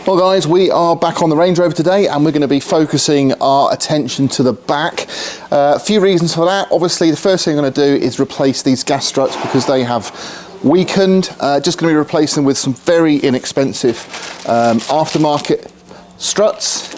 Well guys, we are back on the Range Rover today and we're going to be focusing our attention to the back. A few reasons for that. Obviously the first thing I'm going to do is replace these gas struts because they have weakened. Just going to be replacing them with some very inexpensive aftermarket struts,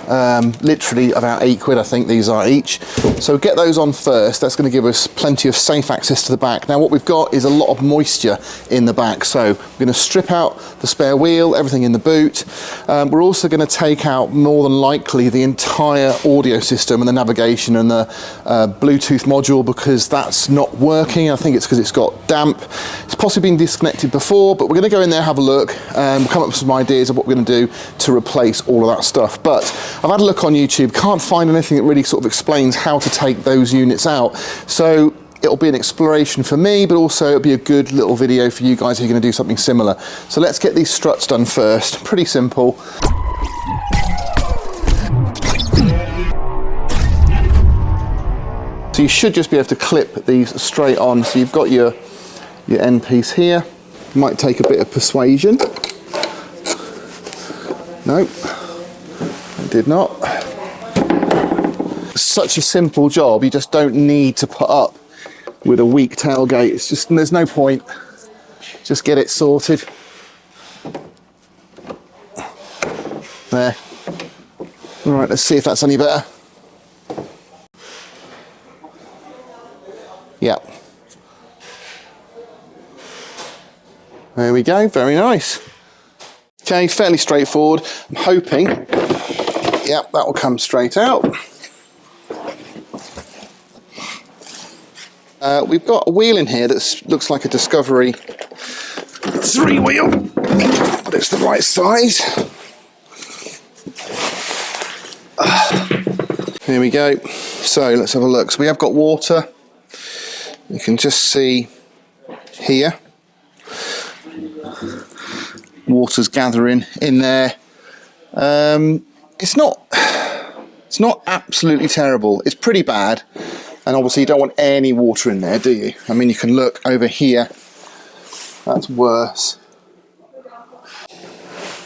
literally about £8 I think these are each. So get those on first. That's going to give us plenty of safe access to the back. Now what we've got is a lot of moisture in the back, so we're going to strip out the spare wheel, everything in the boot. We're also going to take out more than likely the entire audio system and the navigation and the Bluetooth module because that's not working. I think it's because it's got damp. It's possibly been disconnected before, but we're going to go in there, have a look, and we'll come up with some ideas of what we're going to do to replace all of that stuff. But I've had a look on YouTube, can't find anything that really sort of explains how to take those units out. So it'll be an exploration for me, but also it'll be a good little video for you guys who are going to do something similar. So let's get these struts done first. Pretty simple. So you should just be able to clip these straight on. So you've got your end piece here. Might take a bit of persuasion. Nope. Did not. Such a simple job, you just don't need to put up with a weak tailgate. It's just, there's no point. Just get it sorted. There. All right, let's see if that's any better. Yeah. There we go, very nice. Okay, fairly straightforward. I'm hoping, yep, that will come straight out. We've got a wheel in here that looks like a Discovery 3-wheel, but it's the right size. Here we go. So let's have a look. So we have got water. You can just see here. Water's gathering in there. It's not absolutely terrible. It's pretty bad, and obviously you don't want any water in there, do you? I mean, you can look over here. That's worse.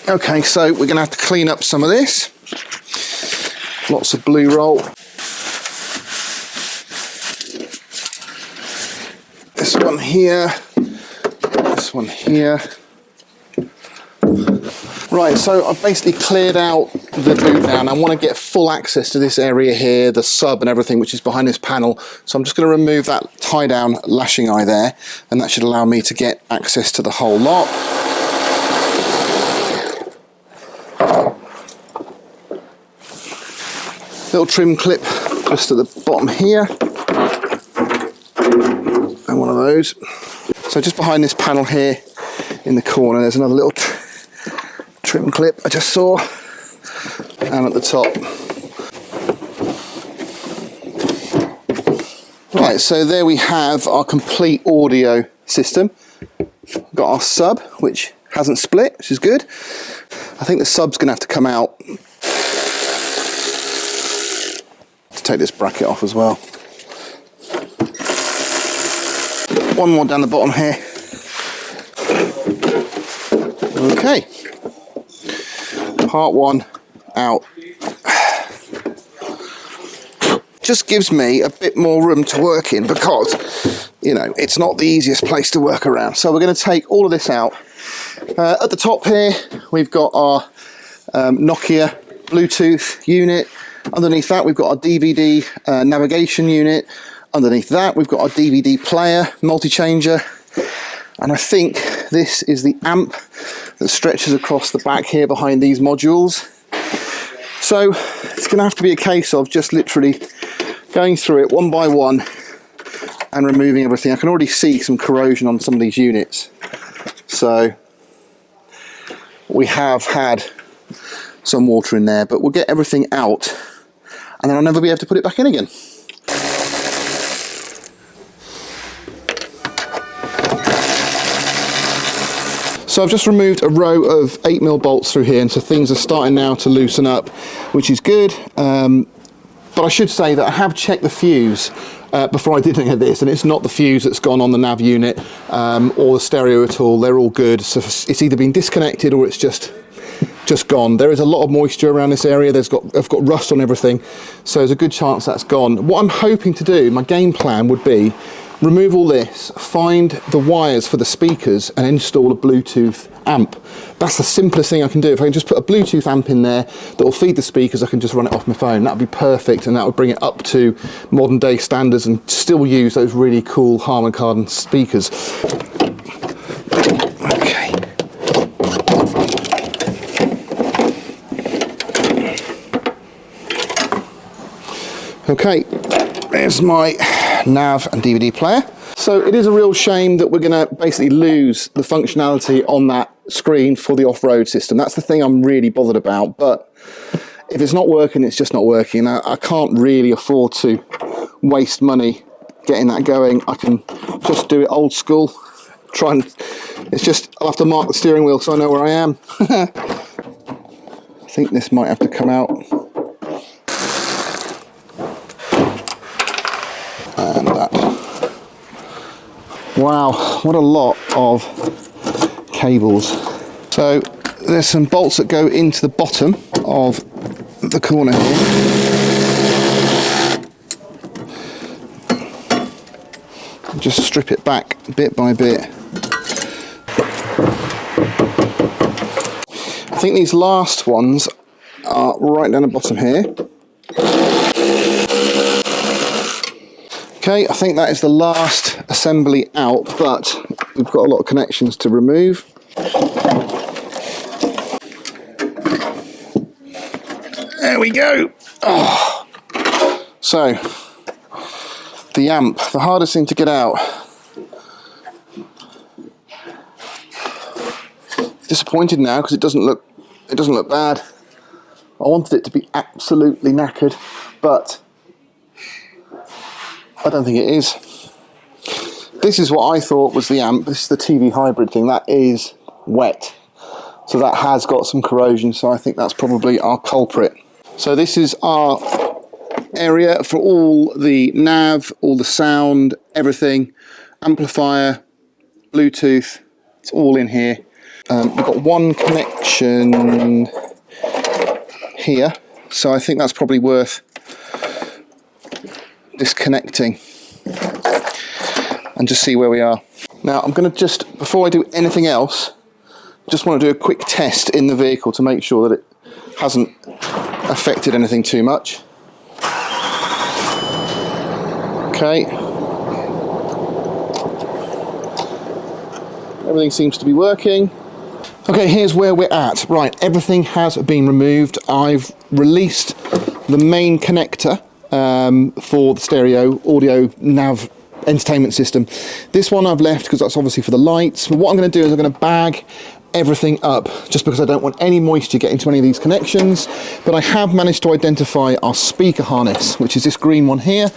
Okay, so we're going to have to clean up some of this. Lots of blue roll. This one here. This one here. Right, so I've basically cleared out the boot now, and I want to get full access to this area here, the sub and everything, which is behind this panel. So I'm just going to remove that tie-down lashing eye there, and that should allow me to get access to the whole lot. Little trim clip just at the bottom here, and one of those. So just behind this panel here in the corner, there's another little trim clip I just saw, and at the top. Right, so there we have our complete audio system. We've got our sub, which hasn't split, which is good. I think the sub's going to have to come out to take this bracket off as well. One more down the bottom here. Okay. Part one out. Just gives me a bit more room to work in because, you know, it's not the easiest place to work around. So we're going to take all of this out. At the top here, we've got our Nokia Bluetooth unit. Underneath that, we've got our DVD navigation unit. Underneath that, we've got our DVD player, multi-changer. And I think this is the amp that stretches across the back here behind these modules. So it's going to have to be a case of just literally going through it one by one and removing everything. I can already see some corrosion on some of these units. So we have had some water in there, but we'll get everything out and then I'll never be able to put it back in again. So I've just removed a row of 8mm bolts through here, and so things are starting now to loosen up, which is good. But I should say that I have checked the fuse before I did any of this, and it's not the fuse that's gone on the nav unit or the stereo at all. They're all good. So it's either been disconnected or it's just just gone. There is a lot of moisture around this area. I've got rust on everything, so there's a good chance that's gone. What I'm hoping to do, my game plan would be remove all this, find the wires for the speakers and install a Bluetooth amp. That's the simplest thing I can do. If I can just put a Bluetooth amp in there that will feed the speakers, I can just run it off my phone. That would be perfect, and that would bring it up to modern day standards and still use those really cool Harman Kardon speakers. Okay. Okay, there's my nav and DVD player. So it is a real shame that we're going to basically lose the functionality on that screen for the off-road system. That's the thing I'm really bothered about, but if it's not working, it's just not working. I can't really afford to waste money getting that going. I can just do it old school. I'll have to mark the steering wheel so I know where I am. I think this might have to come out. And that. Wow, what a lot of cables. So there's some bolts that go into the bottom of the corner here. Just strip it back bit by bit. I think these last ones are right down the bottom here. Okay, I think that is the last assembly out, but we've got a lot of connections to remove. There we go. Oh. So, the amp, the hardest thing to get out. Disappointed now because it doesn't look bad. I wanted it to be absolutely knackered, but I don't think it is. This is what I thought was the amp. This is the TV hybrid thing. That is wet. So that has got some corrosion, so I think that's probably our culprit. So this is our area for all the nav, all the sound, everything. Amplifier, Bluetooth, it's all in here. We've got one connection here, so I think that's probably worth disconnecting and just see where we are. Now I'm going to just, before I do anything else, just want to do a quick test in the vehicle to make sure that it hasn't affected anything too much. Okay. Everything seems to be working. Okay, here's where we're at. Right, everything has been removed. I've released the main connector for the stereo audio nav entertainment system. This one I've left because that's obviously for the lights. But what I'm going to do is I'm going to bag everything up just because I don't want any moisture getting to any of these connections. But I have managed to identify our speaker harness, which is this green one here.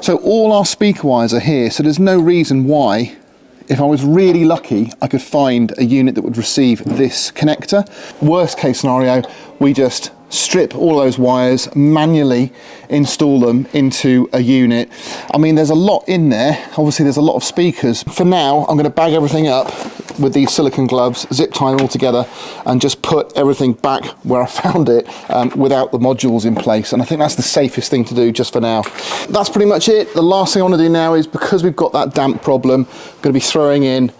So all our speaker wires are here, so there's no reason why, if I was really lucky, I could find a unit that would receive this connector. Worst case scenario, we just strip all those wires, manually install them into a unit. I mean, there's a lot in there. Obviously, there's a lot of speakers. For now, I'm going to bag everything up with these silicone gloves, zip tie them all together, and just put everything back where I found it without the modules in place. And I think that's the safest thing to do just for now. That's pretty much it. The last thing I want to do now is, because we've got that damp problem, I'm going to be throwing in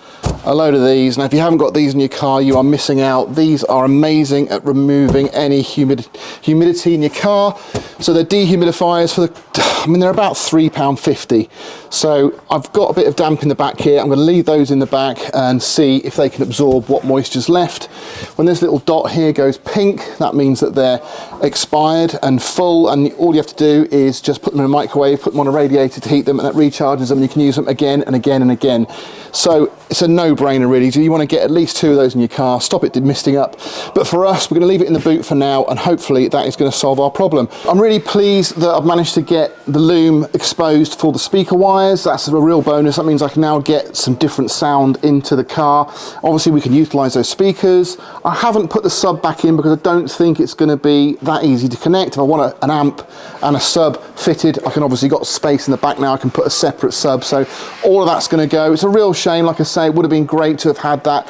a load of these. Now, if you haven't got these in your car, you are missing out. These are amazing at removing any humidity in your car. So they're dehumidifiers for they're about £3.50. So I've got a bit of damp in the back here. I'm going to leave those in the back and see if they can absorb what moisture's left. When this little dot here goes pink, that means that they're expired and full, and all you have to do is just put them in a microwave, put them on a radiator to heat them, and that recharges them, and you can use them again and again and again. So it's a no-brainer really. So you want to get at least 2 of those in your car, stop it misting up. But for us, we're going to leave it in the boot for now, and hopefully that is going to solve our problem. I'm really pleased that I've managed to get the loom exposed for the speaker wires. That's a real bonus. That means I can now get some different sound into the car. Obviously we can utilize those speakers. I haven't put the sub back in because I don't think it's going to be that easy to connect. If I want an amp and a sub fitted, I can obviously got space in the back now. I can put a separate sub. So all of that's going to go. It's a real shame, like I say. say, it would have been great to have had that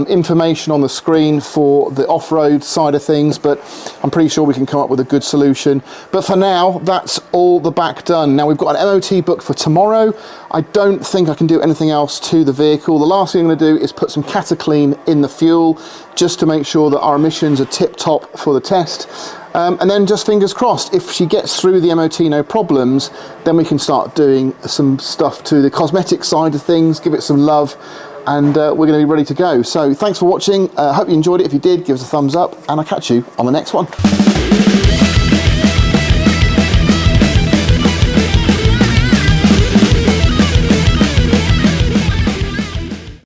information on the screen for the off-road side of things, but I'm pretty sure we can come up with a good solution. But for now, that's all the back done. Now we've got an MOT booked for tomorrow. I don't think I can do anything else to the vehicle. The last thing I'm going to do is put some Cataclean in the fuel just to make sure that our emissions are tip-top for the test. And then just fingers crossed, if she gets through the MOT no problems, then we can start doing some stuff to the cosmetic side of things, give it some love, and we're going to be ready to go. So thanks for watching. I hope you enjoyed it. If you did, give us a thumbs up, and I'll catch you on the next one.